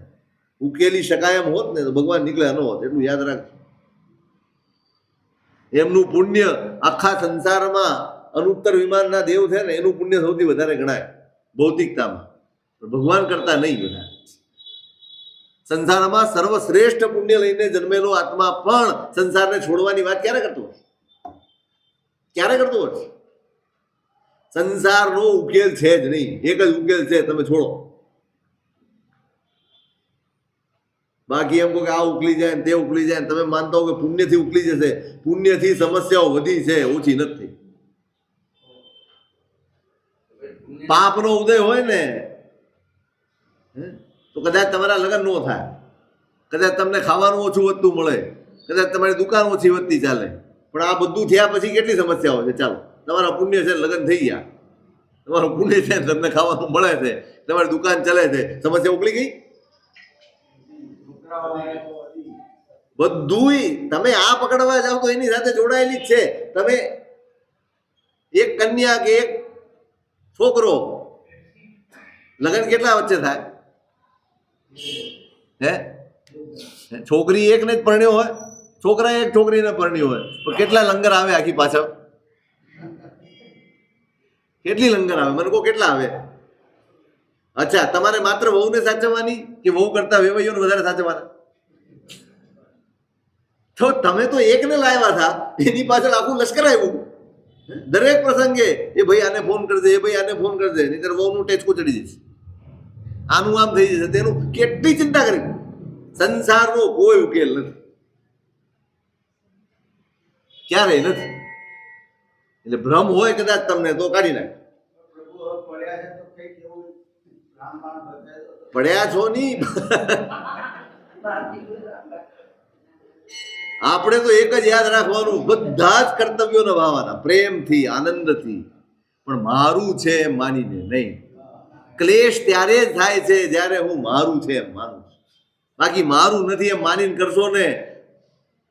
ઉકેલી શકાય એમ હોત ને, તો ભગવાન નીકળ્યા ન હોત. એટલું યાદ રાખજો. એમનું પુણ્ય આખા સંસારમાં અનુત્તર વિમાનના દેવ છે ને, એનું પુણ્ય સૌથી વધારે ગણાય ભૌતિકતામાં, ભગવાન કરતા નહીં બધા. સંસારમાં સર્વશ્રેષ્ઠ પુણ્ય લઈને જન્મેલો આત્મા પણ સંસારને છોડવાની વાત ક્યારે કરતો હશે? ક્યારે કરતો હશે? સંસારનો ઉકેલ છે જ નહીં. એક જ ઉકેલ છે, તમે છોડો. બાકી એમ કહો કે આ ઉકલી જાય તે ઉકલી જાય, તમે માનતા હો કે પુણ્યથી ઉકલી જશે. પુણ્યથી સમસ્યાઓ વધી છે, ઓછી નથી. પાપનો ઉદય હોય ને તો કદાચ તમારા લગ્ન ન થાય, કદાચ તમને ખાવાનું ઓછું વધતું મળે, કદાચ તમારી દુકાન ઓછી વધતી ચાલે. પણ આ બધું થયા પછી કેટલી સમસ્યાઓ છે? ચાલો, તમારા પુણ્ય છે, લગ્ન થઈ ગયા, તમારું પુણ્ય છે, તમને ખાવાનું મળે છે, તમારી દુકાન ચાલે છે, સમસ્યા ઉકલી ગઈ. બધું તમે આ પકડવા જાઓ તો એની સાથે જોડાયેલી જ છે. તમે એક કન્યા કે એક છોકરો, લગ્ન કેટલા વચ્ચે થાય? હે, છોકરી એકને જ પરણ્યો હોય, છોકરા એક છોકરીને પરણ્યો હોય, પણ કેટલા લંગર આવે આખી પાછળ? કેટલી લંગર આવે? મને કહો કેટલા આવે? અચ્છા, તમારે માત્ર વહુને સાચવવાની કે વહુ કરતા વેવાઈઓને વધારે સાચવવાના? તો તમે તો એકને લાવ્યા હતા, એની પાછળ આખું લશ્કર આવ્યું. દરેક પ્રસંગે એ ભાઈ આને ફોન કરજે, એ ભાઈ આને ફોન કરજે, નહીતર વહુનું ટેચકો ચડી જશે, આનું આમ થઈ જશે, તેનું કેટલી ચિંતા કરી. સંસારનો કોઈ ઉકેલ નથી, ક્યારેય નથી. એટલે ભ્રમ હોય કદાચ તમને તો કાઢી નાખે. પડ્યા છો નહીં. આપણે તો એક જ યાદ રાખવાનું, બધા જ કર્તવ્યો નિભાવવાના પ્રેમથી, આનંદથી, પણ મારું છે એમ માનીને નહીં. ક્લેશ ત્યારે જ થાય છે જ્યારે હું મારું છે એમ માનું છું. બાકી મારું નથી એમ માનીને કરશો ને,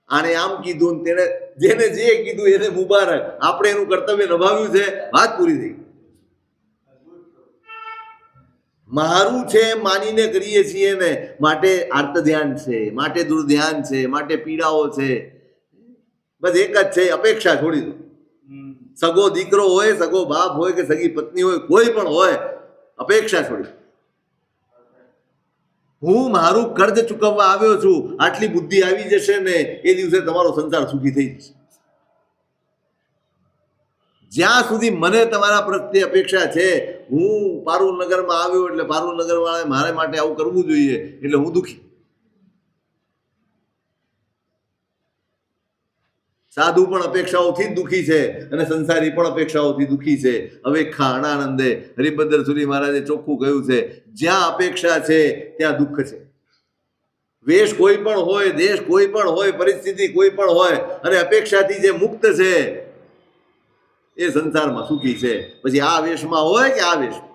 આને આમ કીધું ને તેને જેને જે કીધું એને મુબારક, આપણે એનું કર્તવ્ય નિભાવ્યું છે, વાત પૂરી થઈ. મારું છે એમ માનીને કરીએ છીએ ને, માટે આર્ત ધ્યાન છે, માટે દુર્ધ્યાન છે, માટે પીડાઓ છે. બસ એક જ છે, અપેક્ષા છોડી દો. સગો દીકરો હોય, સગો બાપ હોય કે સગી પત્ની હોય, કોઈ પણ હોય, અપેક્ષા છોડી. હું મારું કર્જ ચૂકવવા આવ્યો છું, આટલી બુદ્ધિ આવી જશે ને, એ દિવસે તમારો સંસાર સુખી થઈ જશે. જ્યાં સુધી મને તમારા પ્રત્યે અપેક્ષા છે, હું પારુલનગરમાં આવ્યો એટલે પારુલનગર વાળાએ મારે માટે આવું કરવું જોઈએ એટલે હું દુઃખી. સાધુ પણ અપેક્ષાઓથી જ દુઃખી છે અને સંસારી પણ અપેક્ષાઓથી દુઃખી છે. હવે ખાણાનંદે હરિભદ્ર સુરી મહારાજે ચોખ્ખું કહ્યું છે, જ્યાં અપેક્ષા છે ત્યાં દુઃખ છે. વેશ કોઈ પણ હોય, દેશ કોઈ પણ હોય, પરિસ્થિતિ કોઈ પણ હોય, અને અપેક્ષાથી જે મુક્ત છે એ સંસારમાં સુખી છે. પછી આ વેશમાં હોય કે આ વેશમાં.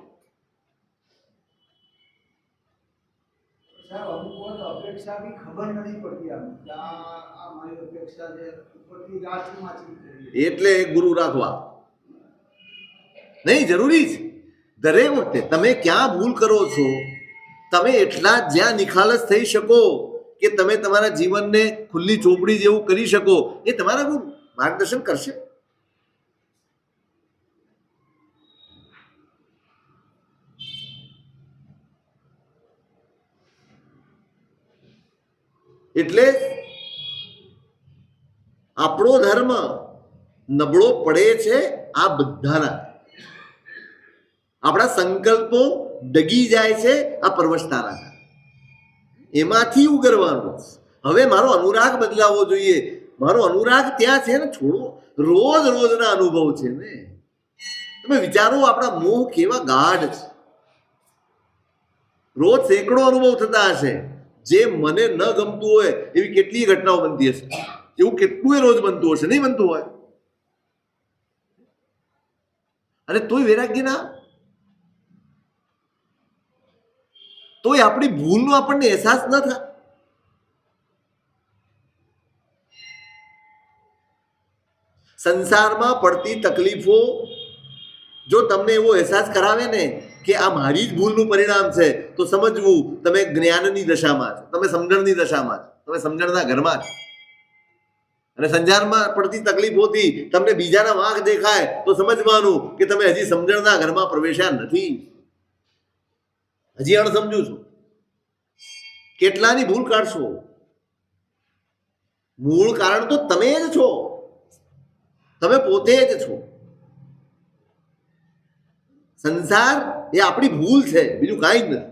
એટલે એક ગુરુ રાખવા નહીં જરૂરી છે. દરેક વખતે તમે ક્યાં ભૂલ કરો છો, તમે એટલા જ્યાં નિખાલસ થઈ શકો કે તમે તમારા જીવનને ખુલ્લી ચોપડી જેવું કરી શકો, એ તમારા ગુરુ માર્ગદર્શન કરશે. એટલે આપણો ધર્મ નબળો પડે છે આ બધાના. આપણા સંકલ્પો ડગી જાય છે આ પરવશતાના. એમાંથી ઉગરવાનું. હવે મારો અનુરાગ બદલાવવો જોઈએ. મારો અનુરાગ ત્યાં છે ને, છોડો. રોજ રોજના અનુભવ છે ને. તમે વિચારો આપણા મોહ કેવા ગાઢ છે. રોજ સેંકડો અનુભવ થતા હશે. જે મને ન ગમતું હોય એવી કેટલી ઘટનાઓ બનતી હશે. એવું કેટલું એ રોજ બનતું હશે, નહીં બનતું હોય? અને તોય વૈરાગ્ય ના, તોય આપણી ભૂલનો આપણને અહેસાસ ન થાય. સંસારમાં પડતી તકલીફો જો તમને એવો અહેસાસ કરાવે ને કે આ મારી જ ભૂલનું પરિણામ છે, તો સમજવું તમે જ્ઞાનની દશામાં છો, તમે સમજણની દશામાં છો, તમે સમજણના ઘરમાં છો. અને સંસારમાં પડતી તકલીફોથી તમને બીજાના વાંક દેખાય તો સમજવાનું કે તમે હજી સમજણના ઘરમાં પ્રવેશ્યા નથી, હજી અણસમજુ છું. કેટલાની ભૂલ કાઢશો? મૂળ કારણ તો તમે જ છો, તમે પોતે જ છો. સંસાર એ આપણી ભૂલ છે, બીજું કાંઈ જ નથી.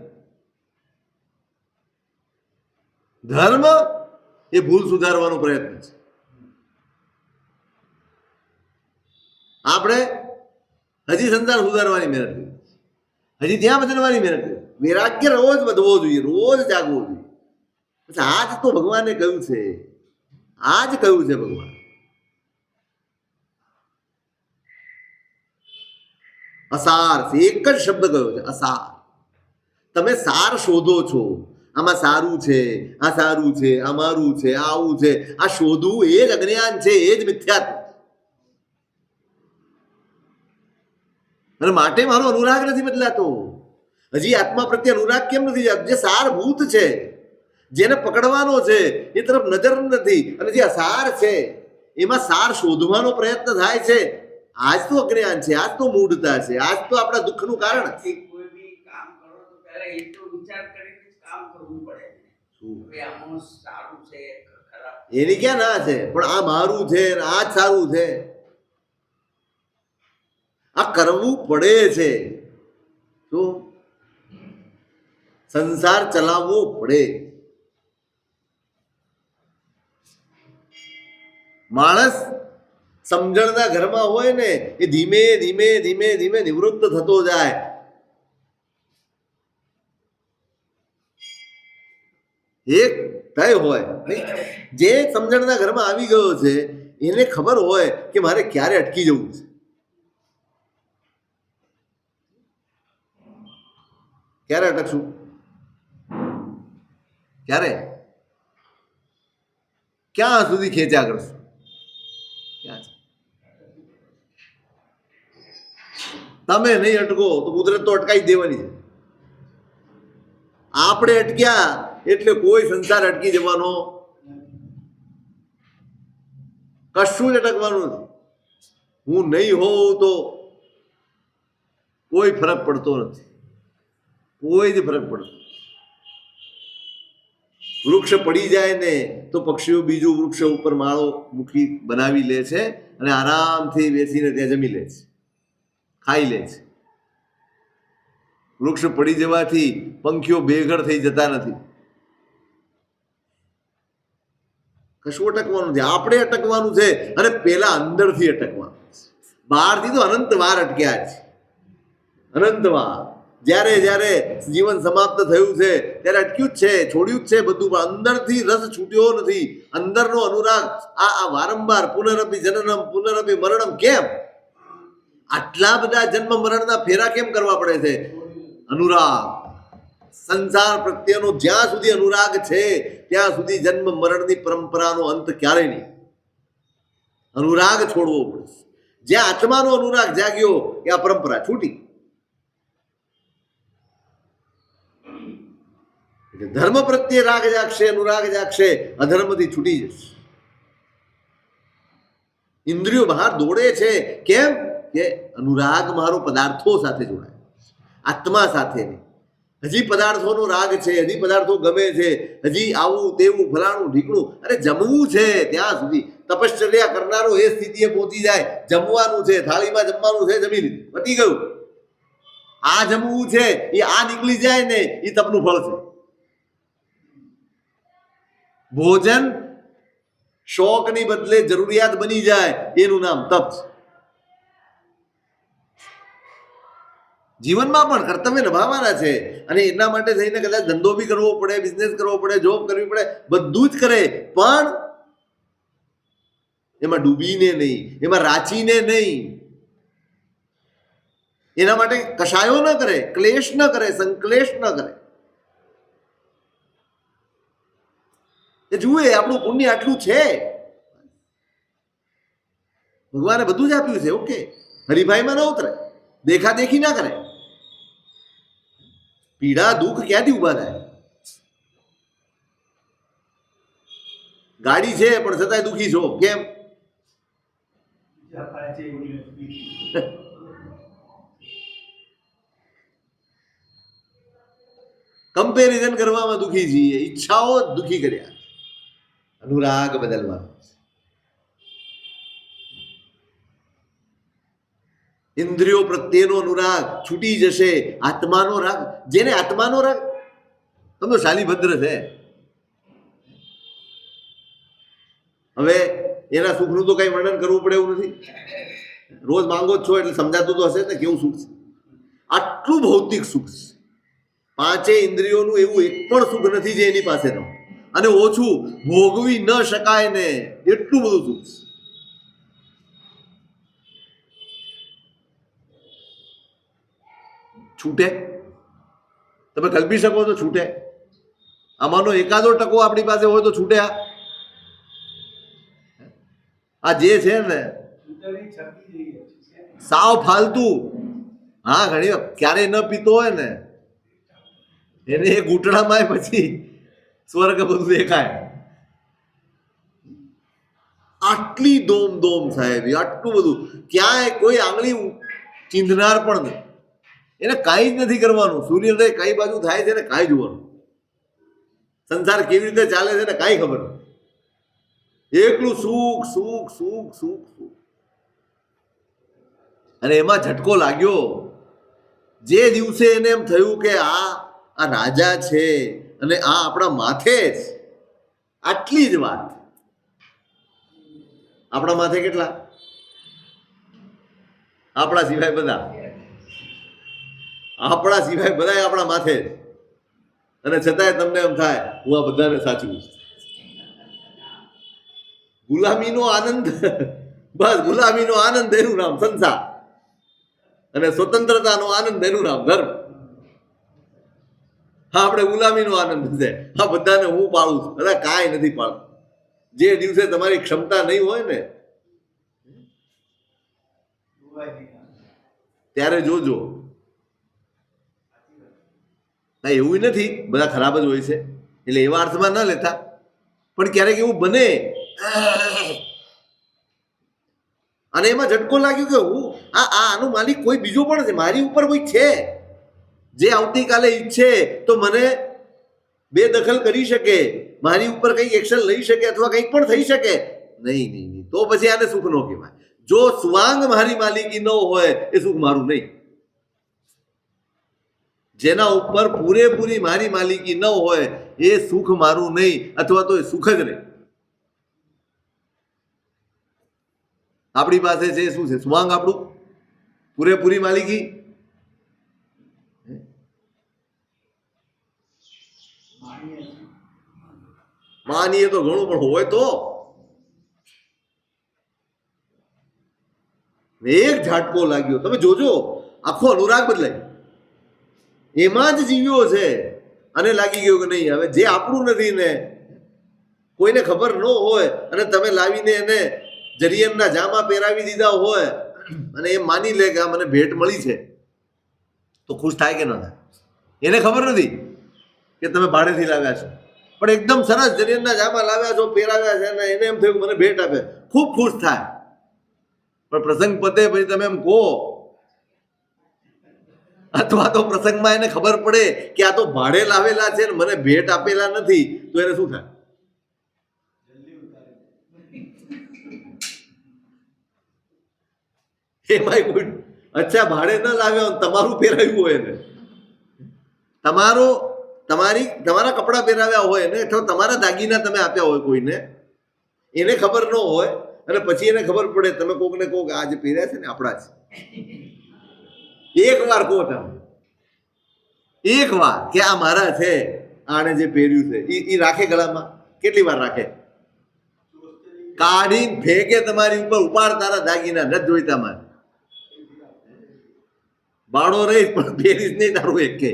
ધર્મ એ ભૂલ સુધારવાનો પ્રયત્ન છે. આપણે હજી સંસાર સુધારવાની મહેનત કરી, હજી ત્યાં બદલવાની મહેનત કરી. વૈરાગ્ય રોજ વધવો જોઈએ, રોજ જાગવો જોઈએ. આજ તો ભગવાને કહ્યું છે, આજ કહ્યું છે ભગવાન. અસાર છે, એક જ શબ્દ કયો છે, અસાર. તમે સાર શોધો છો, આમાં સારું છે, આ સારું છે, આ મારું છે, આ આવું છે. આ શોધવું એ જ અજ્ઞાન છે, એ જ મિથ્યાત્વ. અને માટે મારો અનુરાગ નથી બદલાતો. હજી આત્મા પ્રત્યે અનુરાગ કેમ નથી જતો? જે સારભૂત છે, જેને પકડવાનો છે, એ તરફ નજર નથી. અને જે અસાર છે એમાં સાર શોધવાનો પ્રયત્ન થાય છે. આજ તો અજ્ઞાન છે, આજ તો મૂઢતા છે, આજ તો આપણા દુઃખનું કારણ છે. એ તો વિચાર કરીને જ કામ કરવું પડે ને. હવે આમાં સારું છે ખરાબ એની ક્યાં ના છે, પણ આ મારું છે ને આ જ સારું છે, આ કરવું પડે છે. તો સંસાર ચલાવવો પડે. માણસ સમજણના ઘરમાં હોય ને એ ધીમે ધીમે ધીમે ધીમે નિવૃત્ત થતો જાય. એક તય હોય, જે સમજણના ઘરમાં આવી ગયો છે એને ખબર હોય કે મારે ક્યારે અટકી જવું છે, ક્યારે અટકશું, ક્યારે ક્યાં સુધી ખેંચ્યા કરશું, ક્યાં છે? તમે નહીં અટકો તો કુદરત તો અટકાઈ જ દેવાની છે. આપણે અટક્યા એટલે કોઈ સંસાર અટકી જવાનો કશું જ અટકવાનું નથી. હું નહીં હોઉં તો કોઈ ફરક પડતો નથી, કોઈ જ ફરક પડતો. વૃક્ષ પડી જાય ને તો પક્ષીઓ બીજું વૃક્ષ ઉપર માળો મૂકી બનાવી લે છે અને આરામથી બેસીને ત્યાં જમી લે છે, ખાઈ લે છે. વૃક્ષ પડી જવાથી પંખીઓ બેઘર થઈ જતા નથી. કશું અટકવાનું છે, આપણે અટકવાનું છે અને પેલા અંદરથી અટકવાનું છે. બહારથી તો અનંત વાર અટક્યા છે, અનંત વાર. જ્યારે જ્યારે જીવન સમાપ્ત થયું છે ત્યારે અટક્યું જ છે, છોડ્યું જ છે બધું, પણ અંદરથી રસ છૂટ્યો નથી. અંદરનો અનુરાગ આ વારંવાર પુનરપી જનનમ પુનરપી મરણમ. કેમ આટલા બધા જન્મ મરણના ફેરા કેમ કરવા પડે છે? અનુરાગ, સંસાર પ્રત્યેનો જ્યાં સુધી અનુરાગ છે ત્યાં સુધી જન્મ મરણની પરંપરાનો અંત ક્યારેય નહીં. અનુરાગ છોડવો પડે. જ્યાં આત્માનો અનુરાગ જાગ્યો એ આ પરંપરા છૂટી. ધર્મ પ્રત્યે રાગ જાગશે, અનુરાગ જાગશે, અધર્મથી છૂટી જશે. ઇન્દ્રિયો બહાર દોડે છે કેમ કે અનુરાગ મારો પદાર્થો સાથે જોડાય, આત્મા સાથે નહીં. હજી પદાર્થોનો રાગ છે, હજી પદાર્થો ગમે છે, હજી આવું તેવું ફલાણું ઢીકણું. અરે જમવું છે ત્યાં સુધી તપશ્ચર્યા કરનારો એ સ્થિતિએ પહોંચી જાય. જમવાનું છે, થાળીમાં જમવાનું છે, જમી લીધું, પતી ગયું. આ જમવું છે એ આ નીકળી જાય ને એ તપનું ફળ છે. ભોજન શોકની બદલે જરૂરિયાત બની જાય એનું નામ તપ છે. જીવનમાં પણ કર્તવ્ય નિભાવવાના છે અને એના માટે થઈને કદાચ ધંધો બી કરવો પડે, બિઝનેસ કરવો પડે, જોબ કરવી પડે, બધું જ કરે, પણ એમાં ડૂબીને નહીં, એમાં રાચીને નહીં. એના માટે કશાયો ન કરે, ક્લેશ ન કરે, સંક્લેશ ન કરે. એ જુએ આપણું પુણ્ય આટલું છે, ભગવાને બધું જ આપ્યું છે. ઓકે, હરિભાઈમાં ન ઉતરે, દેખાદેખી ના કરે. પીડા દુઃખ ક્યાંથી ઉભા થાય? ગાડી છે પણ છતાંય દુઃખી છો, કેમ? કમ્પેરિઝન કરવામાં દુઃખી છીએ, ઈચ્છાઓ દુઃખી કર્યા. અનુરાગ બદલવાનો. ઇન્દ્રિયો પ્રત્યેનો અનુરાગ છૂટી જશે. આત્માનો રાગ, જેને આત્માનો રાગ, તમે શાલીભદ્ર છે, હવે એના સુખનું તો કઈ વર્ણન કરવું પડે એવું નથી. રોજ માંગો જ છો એટલે સમજાતું તો હશે ને કેવું સુખ છે. આટલું ભૌતિક સુખ છે. પાંચેય ઇન્દ્રિયોનું એવું એક પણ સુખ નથી જે એની પાસે ન, અને ઓછું ભોગવી ન શકાય ને એટલું બધું સુખ છે. છૂટે? તમે કલ્પી શકો તો છૂટે? આમાંનો એકાદો ટકો આપણી પાસે હોય તો છૂટે? આ જે છે ને સાવ ફાલતુ, હા ઘણી વાર ક્યારેય ન પીતો હોય ને એને એ ઘૂંટણામાં પછી સ્વર્ગ બધું દેખાય. આટલી દોમ દોમ સાહેબ, આટલું બધું, ક્યાંય કોઈ આંગળી ચીંધનાર પણ નહીં. એને કાંઈ જ નથી કરવાનું. સૂર્યોદય કઈ બાજુ થાય છે ને કાંઈ જોવાનું, સંસાર કેવી રીતે ચાલે છે ને કાંઈ ખબર નથી. એકલું સુખ સુખ સુખ સુખ સુખ. અને એમાં ઝટકો લાગ્યો જે દિવસે એને એમ થયું કે આ રાજા છે અને આ આપણા માથે જ. આટલી જ વાત. આપણા માથે કેટલા? આપણા સિવાય બધા, આપણા સિવાય બધા આપણા માથે જ. અને છતાંય તમને એમ થાય હું આ બધાને સાચવું. ગુલામીનો આનંદ, બસ ગુલામીનો આનંદ એનું નામ સંસાર, અને સ્વતંત્રતાનો આનંદ એનું નામ ધર્મ. હા, આપણે ગુલામીનો આનંદ છે, હા બધાને હું પાળું છું. અરે કાંઈ નથી પાળતું. જે દિવસે તમારી ક્ષમતા નહીં હોય ને ત્યારે જોજો. ના એવું નથી, બધા ખરાબ જ હોય છે, એટલે એવા અર્થમાં ન લેતા, પણ ક્યારેક એવું બને અને એમાં ઝટકો લાગ્યો કે હું આનું માલિક કોઈ બીજો પણ છે, મારી ઉપર કોઈ છે જે આવતીકાલે ઈચ્છે તો મને બેદખલ કરી શકે, મારી ઉપર કંઈક એક્શન લઈ શકે અથવા કંઈક પણ થઈ શકે. નહીં નહીં નહીં, તો પછી આને સુખ ન કહેવાય. જો સ્વાંગ મારી માલિકી ન હોય એ સુખ મારું નહીં. જેના ઉપર પૂરેપૂરી મારી માલિકી ન હોય એ સુખ મારું નહીં, અથવા તો એ સુખ જ નહીં. આપણી પાસે છે શું છે? સ્વાંગ આપણું, પૂરેપૂરી માલિકી. માનીએ તો ઘણું, પણ હોય તો એક ઝાટકો લાગ્યો. તમે જોજો, આખો અનુરાગ બદલાય. એમાં જ જીવ્યો છે અને લાગી ગયો કે નહીં હવે જે આપણું નથી ને, કોઈને ખબર ન હોય અને તમે લાવીને એને જરિયમના જામા પહેરાવી દીધા હોય અને એ માની લે કે આ મને ભેટ મળી છે, તો ખુશ થાય કે ન થાય? એને ખબર નથી કે તમે ભાડેથી લાવ્યા છો, પણ એકદમ સરસ જરિયમના જામા લાવ્યા છો, પહેરાવ્યા છે, અને એને એમ થયું મને ભેટ આપે, ખૂબ ખુશ થાય. પણ પ્રસંગ પતે પછી તમે એમ કહો, અથવા તો પ્રસંગમાં એને ખબર પડે કે આ તો ભાડે લાવેલા છે ને મને ભેટ આપેલા નથી, તો એને શું થાય? એમાં કોઈ અચ્છા ભાડે ન લાવ્યો, તમારું પહેરાવ્યું હોય ને, તમારા કપડાં પહેરાવ્યા હોય ને, અથવા તમારા દાગીના તમે આપ્યા હોય કોઈને, એને ખબર ન હોય અને પછી એને ખબર પડે, તમે કોકને કહો કે આ જે પહેર્યા છે ને આપણા છે. એક વાર કહો તમે, એક વાર કે આ મારા છે, આને જે પહેર્યું છે એ રાખે ગળામાં? કેટલી વાર રાખે? કાઢીને ફેંકે તમારી ઉપર, ઉપાડ તારા દાગીના નથી જોઈતા મારે, બાળો રહીશ પણ પહેરીશ નહીં તારું એક કે.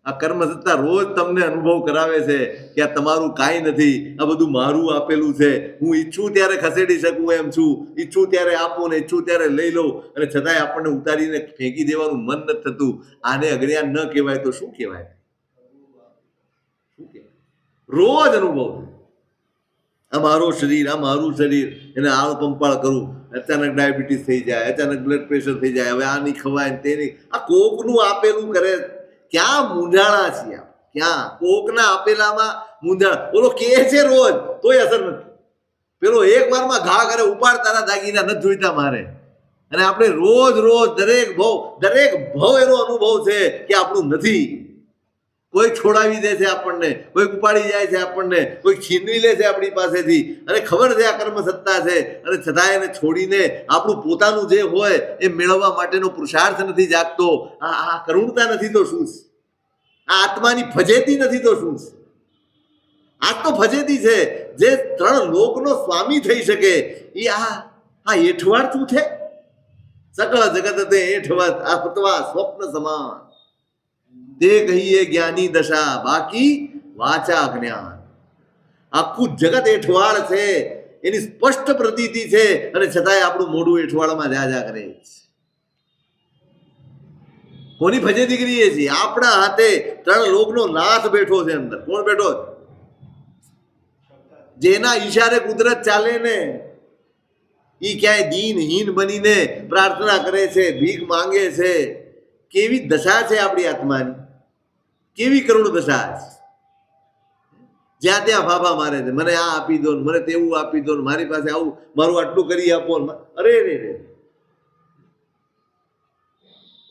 આ કર્મ સત્તા રોજ તમને અનુભવ કરાવે છે કે આ તમારું કાંઈ નથી, આ બધું મારું આપેલું છે. હું ઈચ્છું ત્યારે ખસેડી શકું એમ છું, ઈચ્છું ત્યારે આપું ને ઈચ્છું ત્યારે લઈ લઉં, અને છતાંય આપણને ઉતારીને ફેંકી દેવાનું મન નથી થતું. આને અજ્ઞાન ન કહેવાય તો શું કહેવાય? શું કહેવાય? રોજ અનુભવ છે. આ મારું શરીર, એને આળ પંપાળ કરું, અચાનક ડાયાબિટીસ થઈ જાય, અચાનક બ્લડ પ્રેશર થઈ જાય, હવે આ નહીં ખવાય ને તે નહીં. આ કોકનું આપેલું કરે. ક્યાં મૂંઝાણા છીએ? ક્યાં કોકના આપેલામાં મૂંઝાણા? બોલો કે છે રોજ, તોય અસર નથી. પેલો એક વારમાં ઘા કરે, ઉપાડ તારા દાગીના નથી જોઈતા મારે. અને આપણે રોજ દરેક ભવ એનો અનુભવ છે કે આપણું નથી. કોઈ છોડાવી દે છે આપણને, કોઈ ઉપાડી જાય છે આપણને, કોઈ છીનવી લે છે આપણી પાસેથી, અને ખબર છે આ કર્મ સત્તા છે, અને છતાં એને છોડીને આપણું પોતાનું જે હોય એ મેળવવા માટેનો પુરુષાર્થ નથી જાગતો. આ કરુણતા નથી તો શું? આ આત્માની ફજેતી નથી તો શું? આ તો ફજેતી છે. જે 3 લોકનો સ્વામી થઈ શકે એ આ એઠવાડ શું છે? સકળ જગત તે એઠવત આપતવા સ્વપ્ન સમાન, તે કહીએ જ્ઞાની દશા, બાકી વાચા જ્ઞાન. આખું જગત એઠવાડ છે, એની સ્પષ્ટ પ્રતીતિ છે, અને છતાંય આપણું મોઢું એઠવાડમાં જા કરે. કોની ફજેતી કરીએ છીએ? આપણા હાથે 3 લોકનો નાથ બેઠો છે અંદર. કોણ બેઠો? જેના ઈશારે કુદરત ચાલે ને, ઈ ક્યાંય દીનહીન બનીને પ્રાર્થના કરે છે, ભીખ માંગે છે, કેવી દશા છે આપણી આત્માની, કેવી કરુણ દશા છે. જ્યાં ત્યાં ફાફા મારે છે, મને આ આપી દો ને, મને તેવું આપી દો ને, મારી પાસે આવું, મારું આટલું કરી આપો ને. અરે રે રે,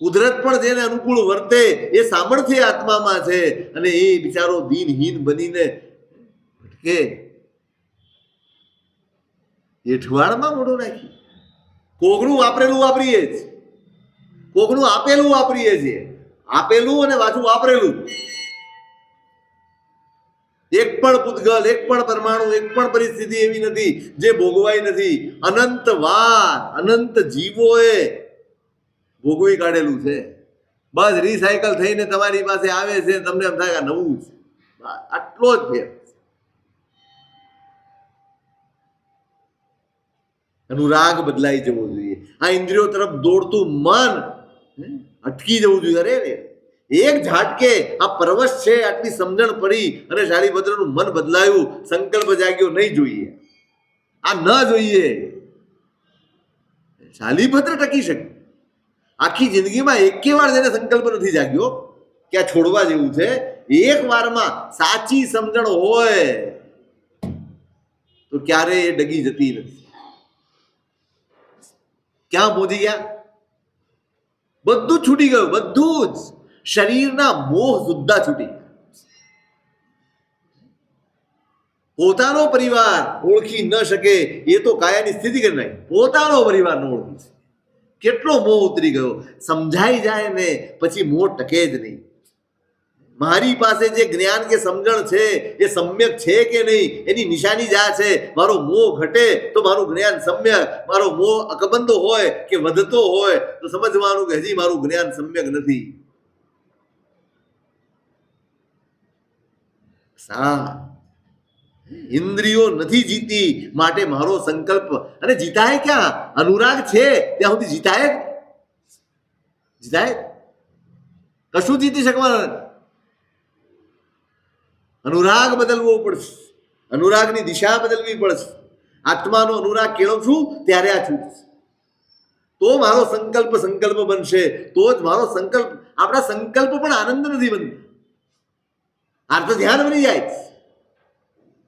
કુદરત પણ જેને અનુકૂળ વર્તે એ સામર્થ્ય આત્મામાં છે, અને એ બિચારો દીનહીન બનીને ભટકે. એઠવાડમાં મોઢું નાખી, કોકનું વાપરેલું વાપરીએ જ, કોકનું આપેલું વાપરીએ છીએ. આપેલું અને પાછું વાપરેલું. એક પણ પૂતગલ, એક પણ પરમાણુ, એક પણ પરિસ્થિતિ એવી નથી જે ભોગવાઈ નથી. અનંત વાર અનંત જીવોએ ભોગવી કાઢેલું છે. બસ રિસાયકલ થઈને તમારી પાસે આવે છે, તમને એમ થાય કે નવું છે. આટલો જ ફેર. અનુરાગ બદલાઈ જવો જોઈએ. આ ઇન્દ્રિયો તરફ દોડતું મન અટકી જવું જોઈએ. અરે રે, એક ઝાટકે આ પરવશ છે, આટલી સમજણ પડી અને શાલીભદ્રનું મન બદલાયું, સંકલ્પ જાગ્યો. નહીં જોઈએ, આ ન જોઈએ. શાલીભદ્ર ટકી શકે. આખી જિંદગીમાં એકે વાર જેને સંકલ્પ નથી જાગ્યો કે આ છોડવા જેવું છે, એક વારમાં સાચી સમજણ હોય તો ક્યારેય એ ડગી જતી નથી. ક્યાં પહોંચી ગયા? બધું જ છૂટી ગયું, બધું જ. શરીરના મોહ સુદ્ધા છૂટી ગયા. પોતાનો પરિવાર ઓળખી ન શકે એ તો કાયાની સ્થિતિ કરી નાખી. પોતાનો પરિવાર ન ઓળખી શકે, કેટલો મોહ ઉતરી ગયો. સમજાઈ જાય ને પછી મોહ ટકે જ નહીં. મારી પાસે જે જ્ઞાન કે સમજણ છે એ સમ્યક છે કે નહીં એની નિશાની જ આ છે. મારો મોહ ઘટે તો મારું જ્ઞાન સમ્યક, મારો મોહ અકબંધો હોય કે વધતો હોય તો સમજવાનું કે હજી મારું જ્ઞાન સમ્યક નથી. ઇન્દ્રિયો નથી જીતી માટે મારો સંકલ્પ. અને જીતાય ક્યાં? અનુરાગ છે ત્યાં સુધી જીતાય. કશું જીતી શકવાનું નથી. અનુરાગ બદલવો પડશે, અનુરાગની દિશા બદલવી પડશે. આત્માનો અનુરાગ કેળવશું ત્યારે આ છૂટશે. તો મારો સંકલ્પ બનશે, તો જ મારો સંકલ્પ. આપણા સંકલ્પ પણ આનંદ નથી બનતા, આર્ત ધ્યાન બની જાય.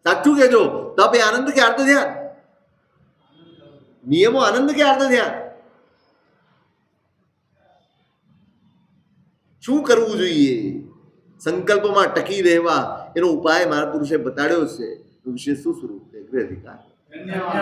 સાચું કેજો, તપ એ આનંદ કે આર્ત ધ્યાન? નિયમો આનંદ કે આર્ત ધ્યાન? શું કરવું જોઈએ સંકલ્પમાં ટકી રહેવા? એનો ઉપાય મહાપુરુષે બતાડ્યો છે. વિશે શું સ્વરૂપ છે? અધિકાર.